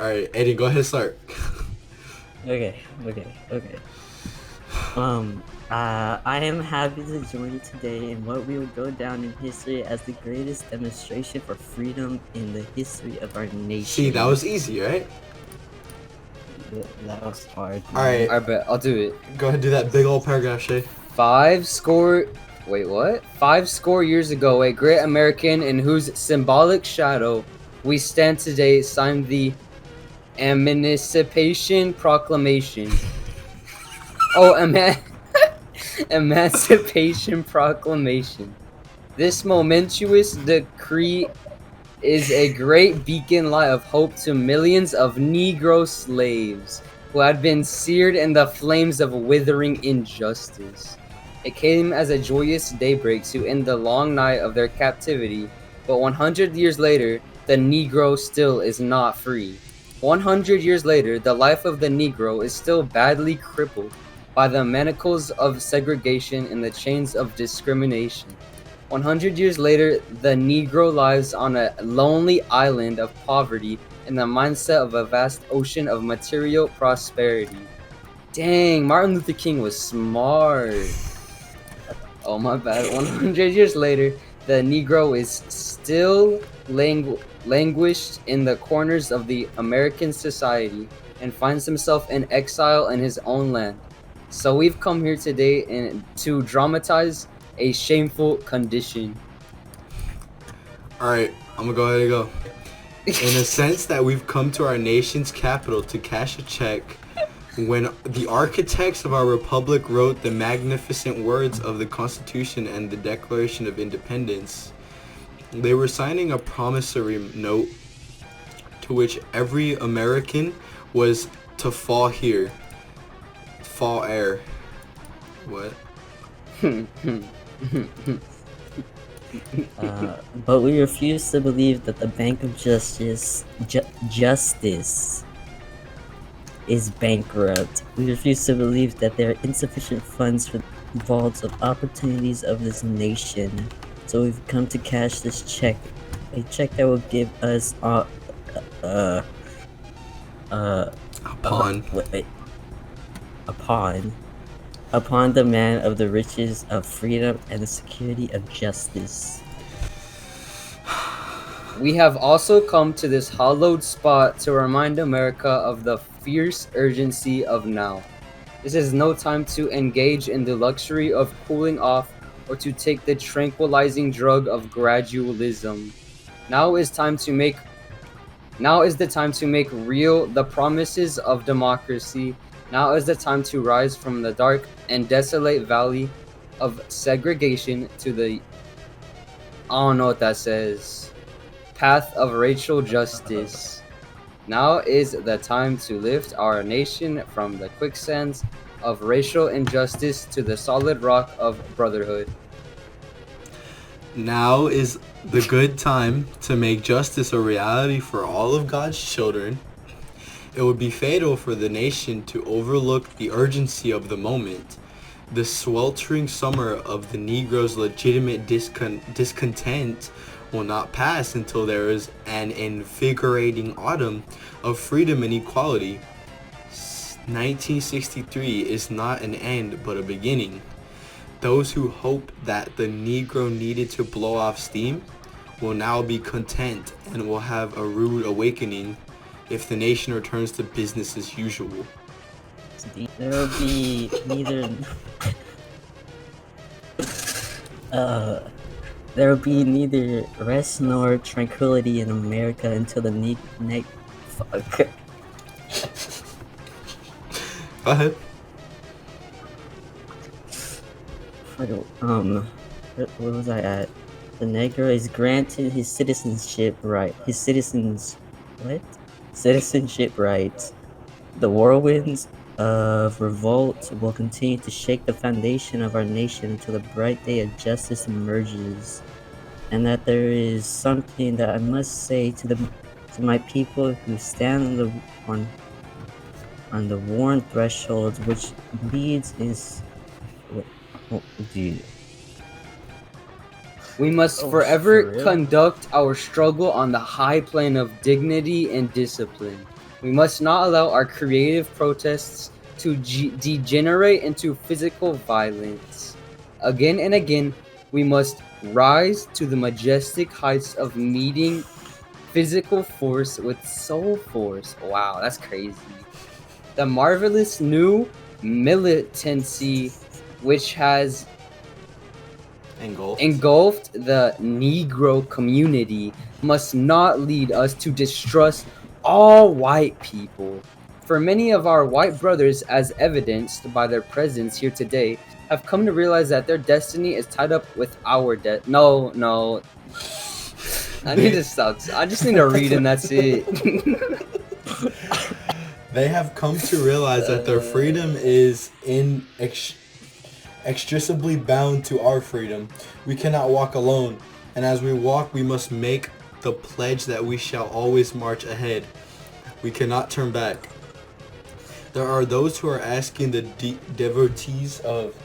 right, Aiden, go ahead and start. Okay. I am happy to join you today in what will go down in history as the greatest demonstration for freedom in the history of our See, that nation. was easy, right? That was hard, All man. right, I bet I'll do it. go ahead and do that big old paragraph, Shay. Five score. Wait, what? 5 score years ago, a great American in whose symbolic shadow we stand today signed the Emancipation Proclamation. Oh, Emancipation Proclamation. This momentous decree is a great beacon light of hope to millions of Negro slaves who had been seared in the flames of withering injustice. It came as a joyous daybreak to end the long night of their captivity, but 100 years later, the Negro still is not free. 100 years later, the life of the Negro is still badly crippled by the manacles of segregation and the chains of discrimination. 100 years later, the Negro lives on a lonely island of poverty in the mindset of a vast ocean of material prosperity. Dang, Martin Luther King was smart. Oh, my bad. 100 years later, the Negro is still languished in the corners of the American society and finds himself in exile in his own land. So we've come here today to dramatize a shameful condition. All right, I'm gonna go ahead and go. In a sense that we've come to our nation's capital to cash a check, when the architects of our republic wrote the magnificent words of the Constitution and the Declaration of Independence, they were signing a promissory note to which every American was to fall here. Fall air. What? But we refuse to believe that the Bank of Justice is bankrupt. We refuse to believe that there are insufficient funds for the vaults of opportunities of this nation. So we've come to cash this check, a check that will give us Upon. upon demand of the riches of freedom and the security of justice. We have also come to this hallowed spot to remind America of the fierce urgency of now. This is no time to engage in the luxury of cooling off or to take the tranquilizing drug of gradualism. Now is the time to make real the promises of democracy. Now is the time to rise from the dark and desolate valley of segregation to the I don't know what that says. Path of racial justice. Now is the time to lift our nation from the quicksands of racial injustice to the solid rock of brotherhood. Now is the good time to make justice a reality for all of God's children. It would be fatal for the nation to overlook the urgency of the moment. The sweltering summer of the Negro's legitimate discontent will not pass until there is an invigorating autumn of freedom and equality. 1963 is not an end but a beginning. Those who hoped that the Negro needed to blow off steam will now be content and will have a rude awakening if the nation returns to business as usual. There will be neither there will be neither rest nor tranquility in America until the fuck. Go ahead. What was I at? The Negro is granted his citizenship right. Citizenship rights. The whirlwinds of revolt will continue to shake the foundation of our nation until the bright day of justice emerges. And that there is something that I must say to my people who stand on the worn threshold, which leads is. Dude. We must Oh, forever for real? conduct our struggle on the high plane of dignity and discipline. We must not allow our creative protests to degenerate into physical violence. Again and again, we must rise to the majestic heights of meeting physical force with soul force. Wow, that's crazy. The marvelous new militancy which has engulfed the Negro community must not lead us to distrust all white people. For many of our white brothers, as evidenced by their presence here today, have come to realize that their destiny is tied up with our No. I need to stop. I just need to read and that's it. They have come to realize that their freedom is inextricably bound to our freedom. We cannot walk alone, and as we walk, we must make the pledge that we shall always march ahead. We cannot turn back. There are those who are asking the devotees of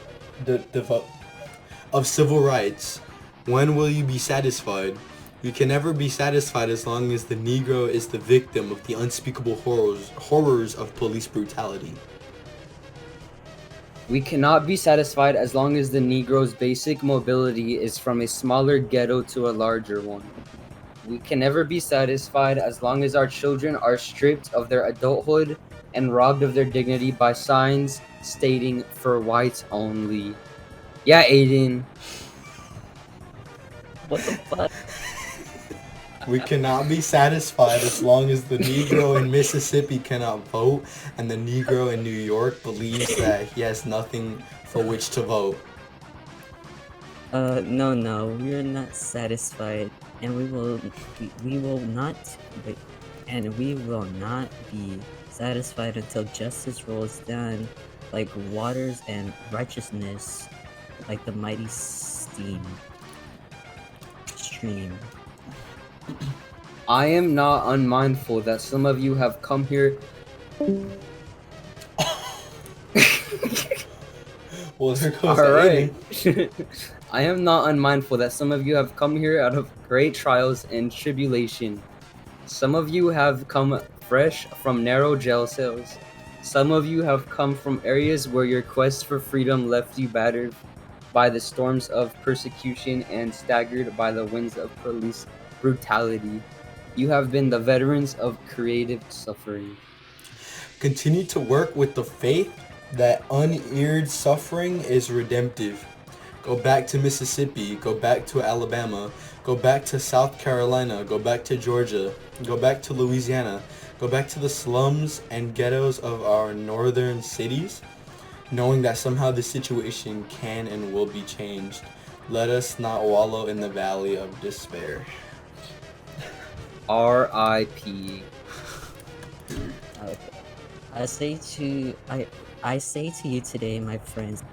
civil rights, when will you be satisfied? We can never be satisfied as long as the Negro is the victim of the unspeakable horrors of police brutality. We cannot be satisfied as long as the Negro's basic mobility is from a smaller ghetto to a larger one. We can never be satisfied as long as our children are stripped of their adulthood and robbed of their dignity by signs stating "for whites only." Yeah, Aiden. What the fuck? We cannot be satisfied as long as the Negro in Mississippi cannot vote and the Negro in New York believes that he has nothing for which to vote. No, we are not satisfied, and we will not be satisfied until justice rolls down like waters and righteousness like the mighty stream. I am not unmindful that some of you have come here. Well, there goes All Aiden. right. I am not unmindful that some of you have come here out of great trials and tribulation. Some of you have come fresh from narrow jail cells. Some of you have come from areas where your quest for freedom left you battered by the storms of persecution and staggered by the winds of police brutality. You have been the veterans of creative suffering. Continue to work with the faith that uneared suffering is redemptive. Go back to Mississippi, go back to Alabama, go back to South Carolina, go back to Georgia, go back to Louisiana, go back to the slums and ghettos of our northern cities, knowing that somehow the situation can and will be changed. Let us not wallow in the valley of despair. R.I.P. Okay. I say to you today, my friends,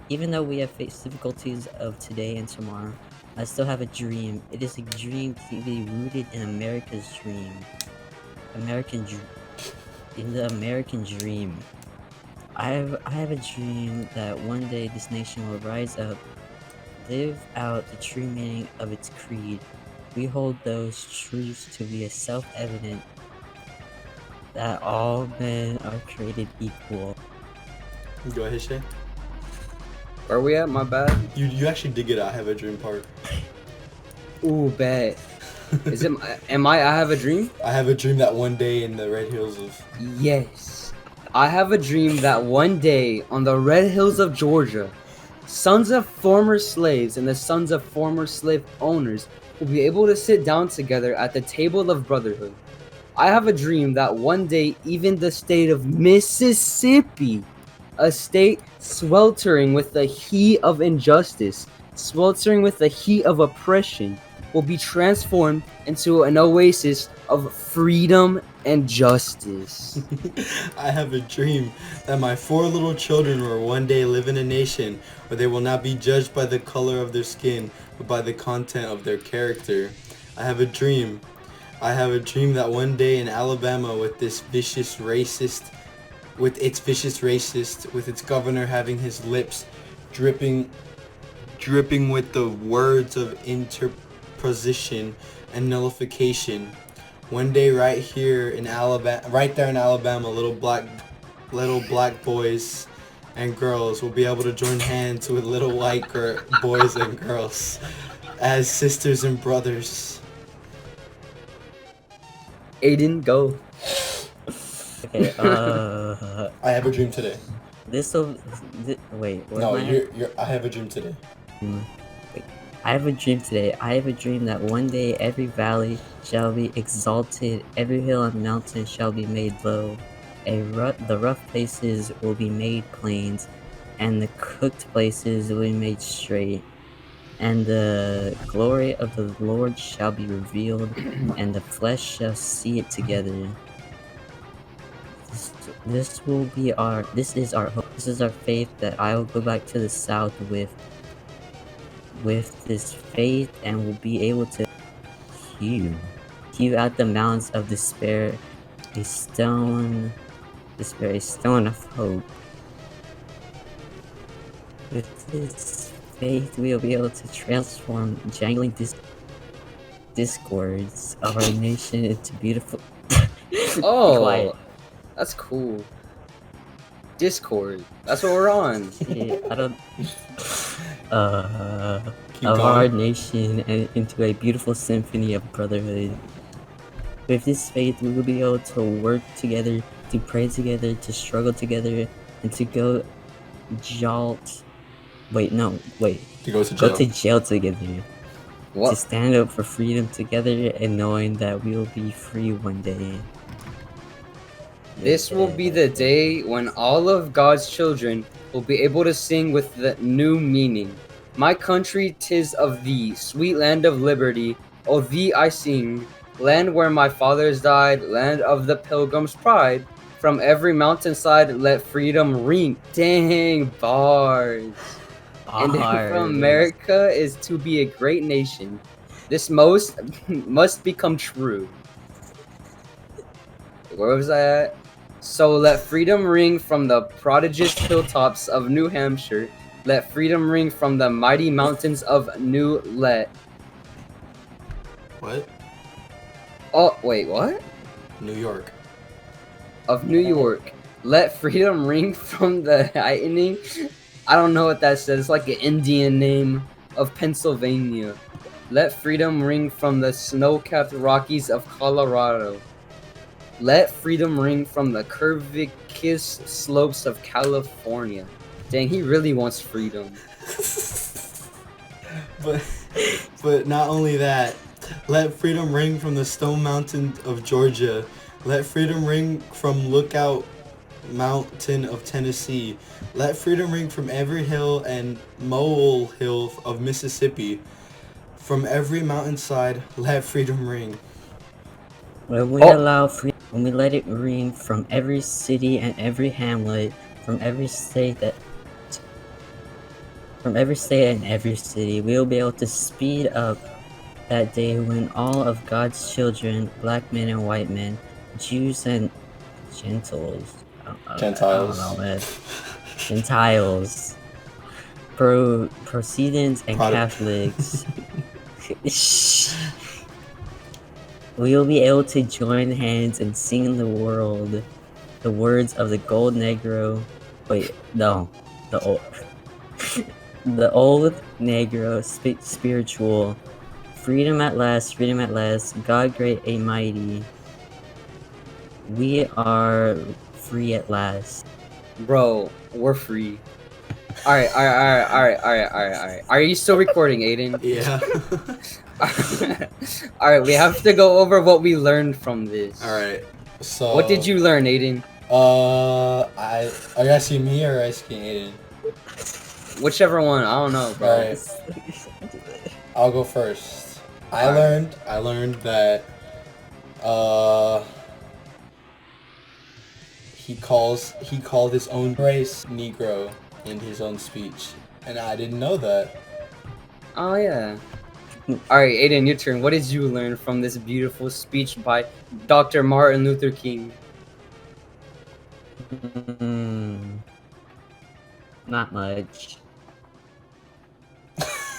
even though we have faced difficulties of today and tomorrow, I still have a dream. It is a dream to be rooted in America's dream. In the American dream. I have a dream that one day this nation will rise up, live out the true meaning of its creed. We hold those truths to be as self-evident that all men are created equal. Go ahead, Shay. Where are we at? My bad. You actually did get I have a dream part. Ooh, bet. Is it? I have a dream? I have a dream that one day in the Red Hills of... Yes. I have a dream that one day on the Red Hills of Georgia, sons of former slaves and the sons of former slave owners will be able to sit down together at the table of brotherhood. I have a dream that one day even the state of Mississippi, a state sweltering with the heat of injustice, sweltering with the heat of oppression, will be transformed into an oasis of freedom and justice. I have a dream that my 4 little children will one day live in a nation where they will not be judged by the color of their skin, but by the content of their character. I have a dream that one day in Alabama with its vicious racist, with its governor having his lips dripping with the words of interposition and nullification, One day, right here in Alabama, right there in Alabama, little black boys and girls will be able to join hands with little white boys and girls as sisters and brothers. Aiden, go. Okay, I have a dream today. wait, what No, am I? I have a dream today. Wait, I have a dream today. I have a dream that one day every valley shall be exalted, every hill and mountain shall be made low. The rough places will be made plains, and the cooked places will be made straight. And the glory of the Lord shall be revealed, and the flesh shall see it together. This will be our. This is our hope. This is our faith that I will go back to the south with this faith, and will be able to hew out the mountains of despair, a stone of hope. With this faith, we will be able to transform jangling discords of our nation into beautiful. Be quiet. Oh, that's cool. Discord. That's what we're on. Yeah, I don't. Keep Of going. our nation and into a beautiful symphony of brotherhood. With this faith, we will be able to work together, to pray together, to struggle together, and to go jolt. Wait, no, wait. To go to Go jail. to jail together. To What? stand up for freedom together and knowing that we will be free one day. This will be the day when all of God's children will be able to sing with the new meaning. My country, 'tis of thee, sweet land of liberty, O thee I sing. Land where my fathers died, land of the pilgrim's pride. From every mountainside, let freedom ring. Dang, bars. And if from America is to be a great nation, this most must become true. Where was I at? So let freedom ring from the prodigious hilltops of New Hampshire. Let freedom ring from the mighty mountains of New Let. What? Oh, wait, what? New York. Of New York. Let freedom ring from the lightning. I don't know what that says. It's like an Indian name of Pennsylvania. Let freedom ring from the snow-capped Rockies of Colorado. Let freedom ring from the curvaceous slopes of California. Dang, he really wants freedom. But not only that, let freedom ring from the Stone Mountain of Georgia. Let freedom ring from Lookout Mountain of Tennessee. Let freedom ring from every hill and molehill of Mississippi. From every mountainside, let freedom ring. When we Oh. allow free, when we let it ring from every city and every hamlet, from every state and every city, we will be able to speed up that day when all of God's children, black men and white men, Jews and Gentiles, Gentiles. I don't know, man. Gentiles, Protestants and Catholics. We will be able to join hands and sing in the world the words of the gold Negro. Wait, no, the old, the old Negro spiritual. Freedom at last, God great and mighty. We are free at last. Bro, we're free. Alright. Are you still recording, Aiden? Yeah. Alright, we have to go over what we learned from this. Alright. So What did you learn, Aiden? are you asking me or asking Aiden? Whichever one, I don't know, bro. Alright. I'll go first. I learned that he called his own race Negro in his own speech, and I didn't know that. Oh yeah. Alright, Aiden, your turn. What did you learn from this beautiful speech by Dr. Martin Luther King? Not much.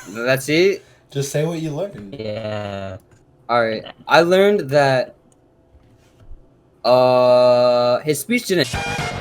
That's it? Just say what you learned. Yeah. Alright. I learned that His speech didn't.